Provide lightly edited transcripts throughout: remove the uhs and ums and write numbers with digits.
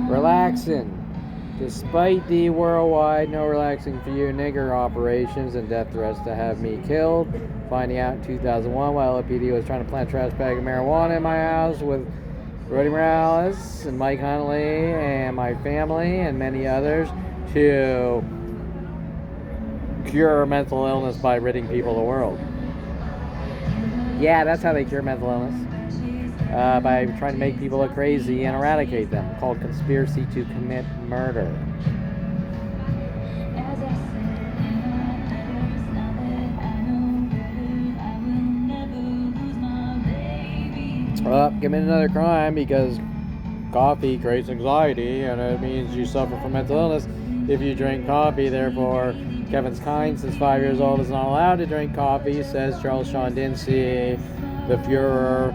Relaxing. Despite the worldwide no relaxing for you nigger operations and death threats to have me killed, finding out in 2001 while LAPD was trying to plant a trash bag of marijuana in my house with Rudy Morales and Mike Huntley and my family and many others to cure mental illness by ridding people of the world. Yeah, that's how they cure mental illness. By trying to make people look crazy and eradicate them, called conspiracy to commit murder. Commit another crime because coffee creates anxiety and it means you suffer from mental illness if you drink coffee. Therefore, Kevin's kind, since 5 years old, is not allowed to drink coffee, says Charles Sean Dinsey, the Fuhrer,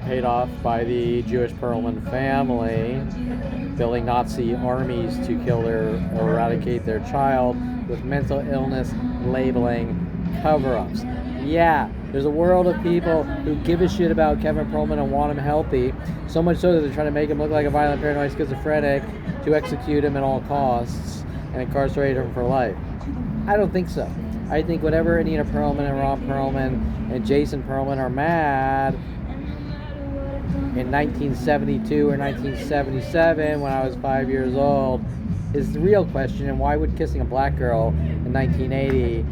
paid off by the Jewish Perlman family, building Nazi armies to kill or eradicate their child with mental illness labeling cover-ups. Yeah, there's a world of people who give a shit about Kevin Perlman and want him healthy, so much so that they're trying to make him look like a violent, paranoid schizophrenic to execute him at all costs and incarcerate him for life. I don't think so. I think whatever Anita Perlman and Ron Perlman and Jason Perlman are mad in 1972 or 1977 when I was 5 years old is the real question. And why would kissing a black girl in 1980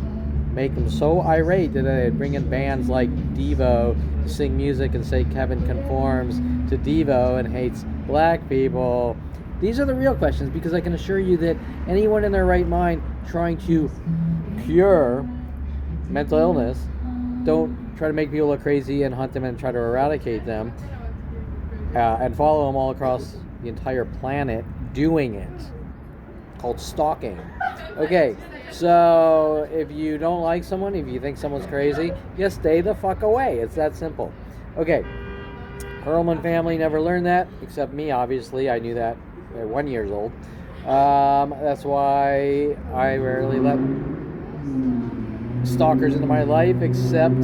make them so irate that they'd bring in bands like Devo to sing music and say Kevin conforms to Devo and hates black people? These are the real questions, because I can assure you that anyone in their right mind trying to cure mental illness don't try to make people look crazy and hunt them and try to eradicate them and follow them all across the entire planet doing it. Called stalking. Okay, so if you don't like someone, if you think someone's crazy, just stay the fuck away. It's that simple. Okay, Perlman family never learned that, except me, obviously. I knew that at 1 year old. That's why I rarely let stalkers into my life, except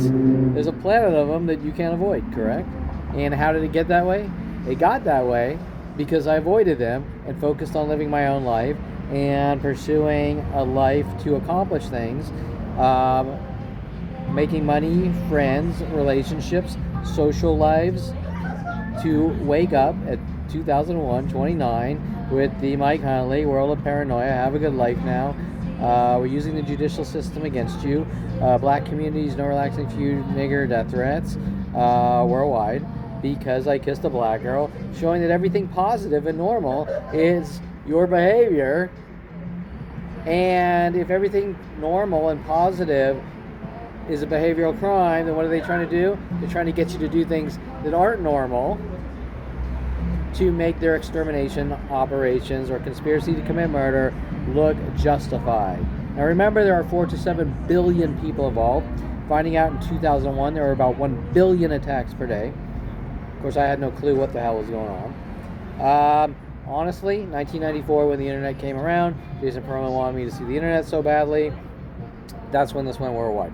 there's a planet of them that you can't avoid, correct? And how did it get that way? It got that way because I avoided them and focused on living my own life and pursuing a life to accomplish things, making money, friends, relationships, social lives, to wake up at 2001, 29, with the Mike Huntley, World of Paranoia, have a good life now. We're using the judicial system against you. Black communities, no relaxing for you, nigger, death threats, worldwide, because I kissed a black girl, showing that everything positive and normal is your behavior. And if everything normal and positive is a behavioral crime, then what are they trying to do? They're trying to get you to do things that aren't normal to make their extermination operations or conspiracy to commit murder look justified. Now remember, there are 4 to 7 billion people involved. Finding out in 2001 there were about 1 billion attacks per day. Of course, I had no clue what the hell was going on. Honestly, 1994, when the internet came around, Jason Perlman wanted me to see the internet so badly. That's when this went worldwide.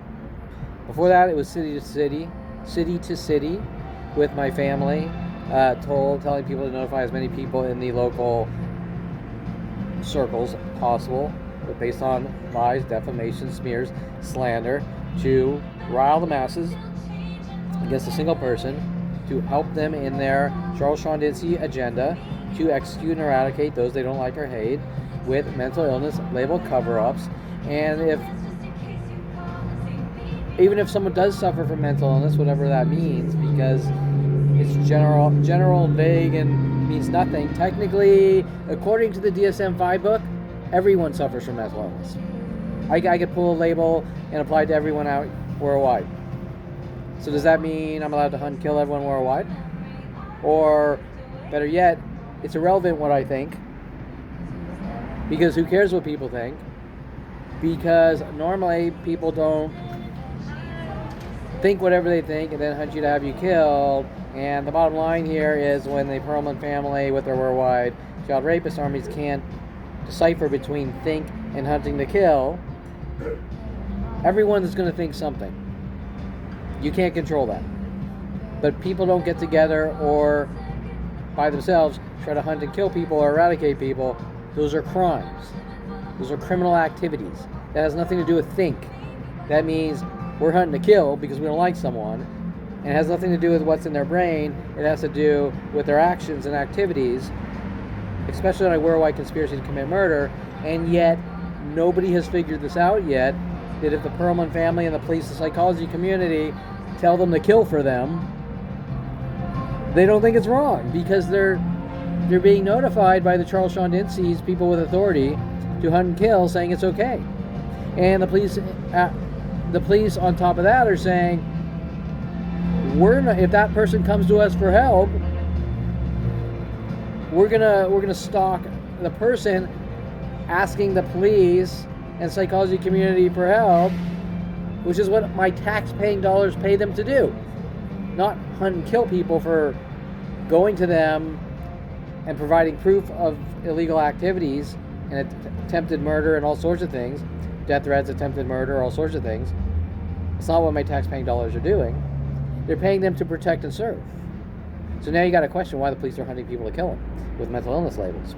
Before that, it was city to city, with my family, telling people to notify as many people in the local circles possible, but based on lies, defamation, smears, slander, to rile the masses against a single person, to help them in their Charles Sean Dinsey agenda to execute and eradicate those they don't like or hate with mental illness labeled cover-ups. And even if someone does suffer from mental illness, whatever that means, because it's general and vague and means nothing, technically, according to the DSM-5 book, everyone suffers from mental illness. I could pull a label and apply it to everyone out worldwide. So does that mean I'm allowed to hunt and kill everyone worldwide? Or, better yet, it's irrelevant what I think, because who cares what people think? Because normally people don't think whatever they think and then hunt you to have you killed. And the bottom line here is, when the Perlman family with their worldwide child rapist armies can't decipher between think and hunting to kill, everyone is going to think something. You can't control that. But people don't get together or by themselves try to hunt and kill people or eradicate people, those are crimes. Those are criminal activities. That has nothing to do with think. That means we're hunting to kill because we don't like someone, and it has nothing to do with what's in their brain. It has to do with their actions and activities, especially on a worldwide conspiracy to commit murder. And yet, nobody has figured this out yet, that if the Perlman family and the police and psychology community tell them to kill for them, they don't think it's wrong because they're being notified by the Charles Sean Dinsey's people with authority to hunt and kill, saying it's okay. And the police on top of that are saying, we're not, if that person comes to us for help, we're gonna stalk the person asking the police and psychology community for help, which is what my tax-paying dollars pay them to do. Not hunt and kill people for going to them and providing proof of illegal activities and attempted murder and all sorts of things, death threats, attempted murder, all sorts of things. It's not what my tax-paying dollars are doing. They're paying them to protect and serve. So now you got to question why the police are hunting people to kill them with mental illness labels.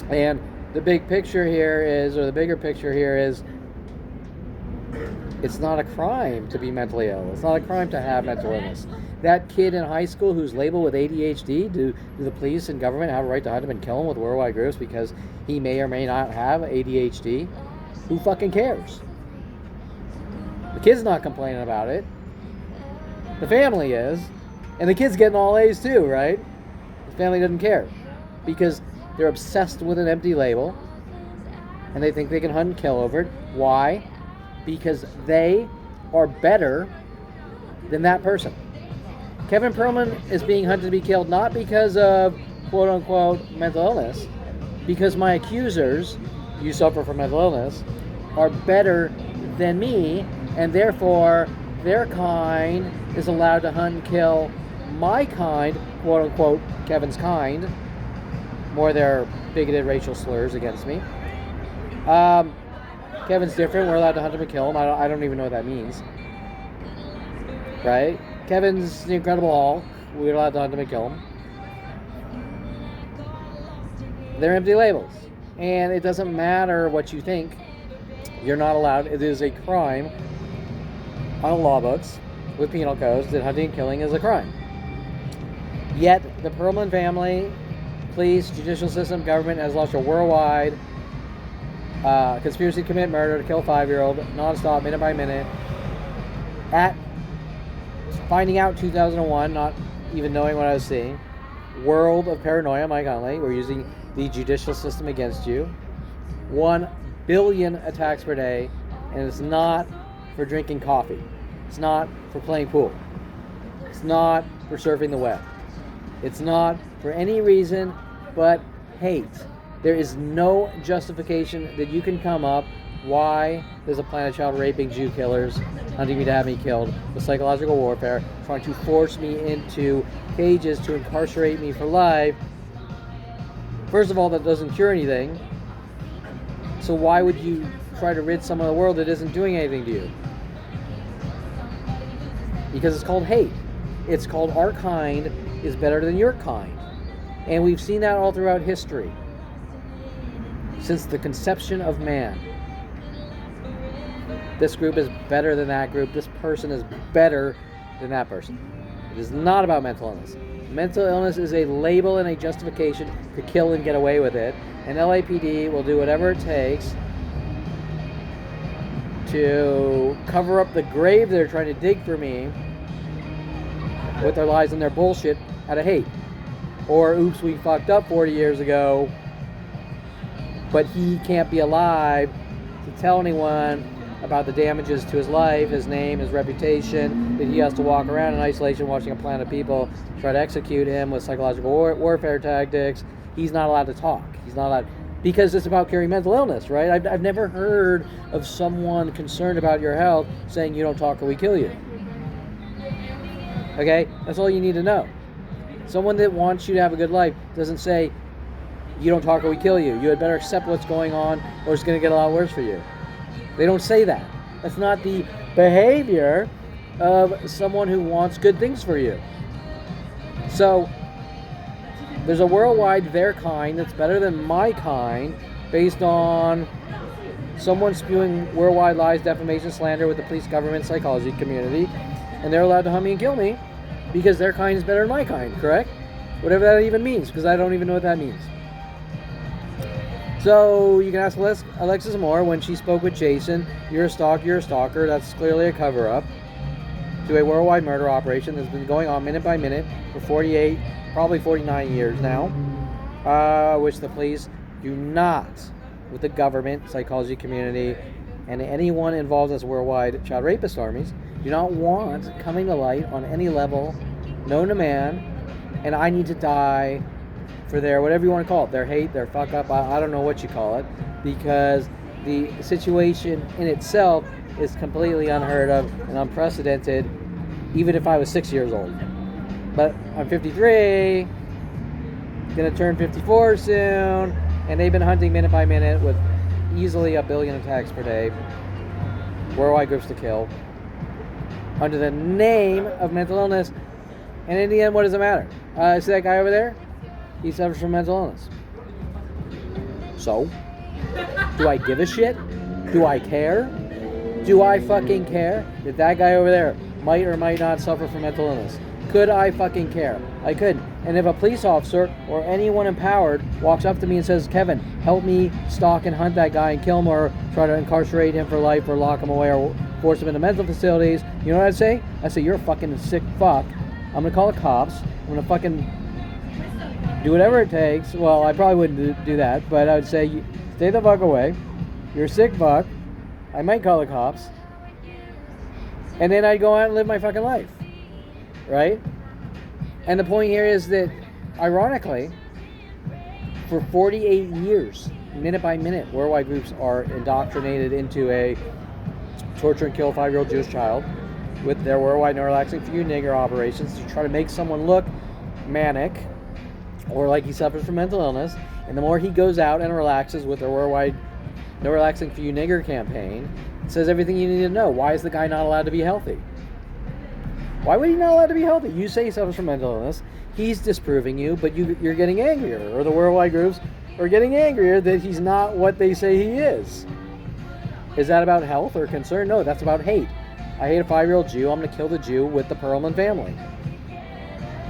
And the big picture here is, or the bigger picture here is, it's not a crime to be mentally ill. It's not a crime to have mental illness. That kid in high school who's labeled with ADHD, do the police and government have a right to hunt him and kill him with worldwide groups because he may or may not have ADHD? Who fucking cares? The kid's not complaining about it. The family is. And the kid's getting all A's too, right? The family doesn't care. Because they're obsessed with an empty label. And they think they can hunt and kill over it. Why? Because they are better than that person. Kevin Perlman is being hunted to be killed not because of quote-unquote mental illness. Because my accusers, you suffer from mental illness, are better than me, and therefore their kind is allowed to hunt and kill my kind, quote-unquote Kevin's kind. More their bigoted racial slurs against me. Kevin's different. We're allowed to hunt him and kill him. I don't even know what that means. Right? Kevin's the Incredible Hulk. We're allowed to hunt him and kill him. They're empty labels. And it doesn't matter what you think. You're not allowed. It is a crime on the law books with penal codes that hunting and killing is a crime. Yet, the Perlman family, police, judicial system, government has launched a worldwide conspiracy to commit murder, to kill a 5-year-old, nonstop, minute by minute. At finding out 2001, not even knowing what I was seeing. World of paranoia, Mike Huntley. We're using the judicial system against you. 1 billion attacks per day, and it's not for drinking coffee. It's not for playing pool. It's not for surfing the web. It's not for any reason but hate. There is no justification that you can come up why there's a plan of child raping Jew killers hunting me to have me killed with psychological warfare, trying to force me into cages to incarcerate me for life. First of all, that doesn't cure anything. So why would you try to rid someone of the world that isn't doing anything to you? Because it's called hate. It's called our kind is better than your kind. And we've seen that all throughout history. Since the conception of man. This group is better than that group. This person is better than that person. It is not about mental illness. Mental illness is a label and a justification to kill and get away with it. And LAPD will do whatever it takes to cover up the grave they're trying to dig for me with their lies and their bullshit out of hate. Or, oops, we fucked up 40 years ago, but he can't be alive to tell anyone about the damages to his life, his name, his reputation, that he has to walk around in isolation watching a planet of people try to execute him with psychological warfare tactics. He's not allowed to talk. He's not allowed, because it's about curing mental illness, right? I've never heard of someone concerned about your health saying you don't talk or we kill you. Okay? That's all you need to know. Someone that wants you to have a good life doesn't say you don't talk or we kill you. You had better accept what's going on or it's going to get a lot worse for you. They don't say that. That's not the behavior of someone who wants good things for you. So, There's a worldwide their kind that's better than my kind based on someone spewing worldwide lies, defamation, slander with the police, government, psychology community, and they're allowed to hunt me and kill me because their kind is better than my kind, correct? Whatever that even means, because I don't even know what that means. So you can ask Alexis Moore when she spoke with Jason, you're a stalker, that's clearly a cover-up to a worldwide murder operation that's been going on minute by minute for 48, probably 49 years now, which the police do not, with the government, psychology community, and anyone involved in this worldwide child rapist armies, do not want coming to light on any level known to man, and I need to die for their, whatever you want to call it, their hate, their fuck up, I don't know what you call it, because the situation in itself is completely unheard of and unprecedented, even if I was 6 years old. But I'm 53, gonna turn 54 soon, and they've been hunting minute by minute with easily 1 billion attacks per day, worldwide groups to kill, under the name of mental illness. And in the end, what does it matter? See that guy over there? He suffers from mental illness. So, do I give a shit? Do I care? Do I fucking care that that guy over there might or might not suffer from mental illness? Could I fucking care? I couldn't. And if a police officer or anyone empowered walks up to me and says, Kevin, help me stalk and hunt that guy and kill him or try to incarcerate him for life or lock him away or force him into mental facilities, you know what I'd say? I'd say, you're a fucking sick fuck. I'm going to call the cops. I'm going to fucking do whatever it takes. Well, I probably wouldn't do that, but I would say, stay the fuck away. You're a sick fuck. I might call the cops. And then I'd go out and live my fucking life. Right? And the point here is that, ironically, for 48 years, minute by minute, worldwide groups are indoctrinated into a torture and kill a 5-year-old Jewish child with their worldwide no relaxing for you nigger operations to try to make someone look manic or like he suffers from mental illness. And the more he goes out and relaxes with their worldwide no relaxing for you nigger campaign, it says everything you need to know. Why is the guy not allowed to be healthy? Why would he not allowed to be healthy? You say he suffers from mental illness. He's disproving you, but you're getting angrier. Or the worldwide groups are getting angrier that he's not what they say he is. Is that about health or concern? No, that's about hate. I hate a 5-year-old Jew. I'm going to kill the Jew with the Perlman family.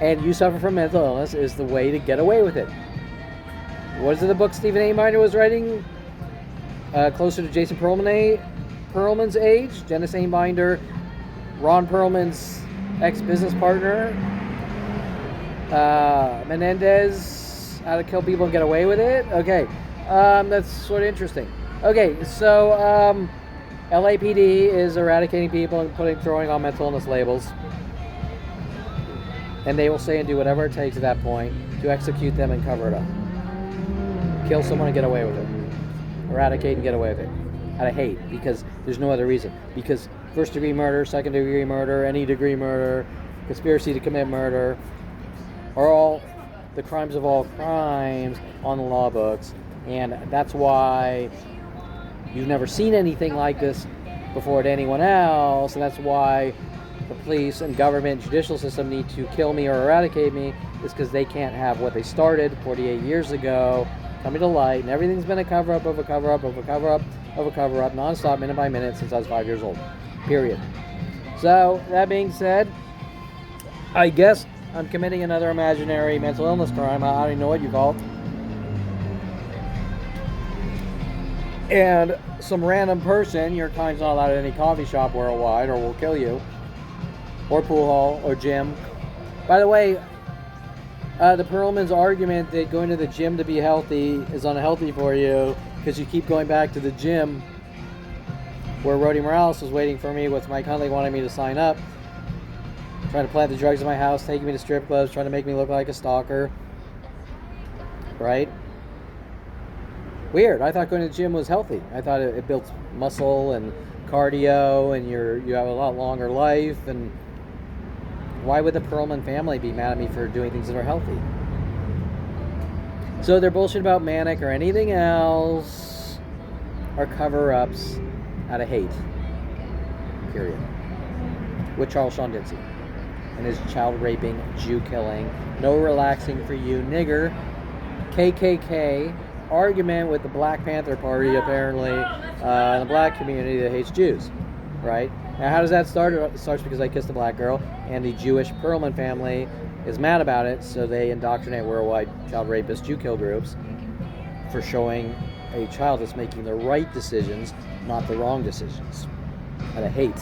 And you suffer from mental illness is the way to get away with it. What is it the book Stephen A. Miner was writing? Closer to Jason Perlman's age. Dennis A. Binder, Ron Perlman's ex-business partner. Menendez, how to kill people and get away with it. Okay, that's sort of interesting. Okay, so LAPD is eradicating people and throwing on mental illness labels. And they will say and do whatever it takes at that point to execute them and cover it up. Kill someone and get away with it. Eradicate and get away with it. Out of hate, because there's no other reason. Because first-degree murder, second-degree murder, any degree murder, conspiracy to commit murder, are all the crimes of all crimes on the law books. And that's why you've never seen anything like this before to anyone else, and that's why the police and government judicial system need to kill me or eradicate me, is because they can't have what they started 48 years ago coming to light, and everything's been a cover-up of a cover-up of a cover-up of a cover-up, non-stop, minute by minute, since I was 5 years old. Period. So, that being said, I guess I'm committing another imaginary mental illness crime. I don't even know what you call it. And some random person, your kind's not allowed at any coffee shop worldwide or will kill you. Or pool hall or gym. By the way, the Perlman's argument that going to the gym to be healthy is unhealthy for you because you keep going back to the gym where Rody Morales was waiting for me with Mike Huntley wanting me to sign up, trying to plant the drugs in my house, taking me to strip clubs, trying to make me look like a stalker. Right? Weird. I thought going to the gym was healthy. I thought it built muscle and cardio and you have a lot longer life. And why would the Perlman family be mad at me for doing things that are healthy? So they're bullshit about manic or anything else are cover-ups out of hate. Period. With Charles Sean Dincy. and his child raping, Jew killing, no relaxing for you, nigger, KKK argument with the Black Panther Party, apparently, in the black community that hates Jews, right? Now, how does that start? It starts because I kissed a black girl, and the Jewish Perlman family is mad about it, so they indoctrinate worldwide child rapist Jew kill groups for showing a child that's making the right decisions, not the wrong decisions. Out of hate.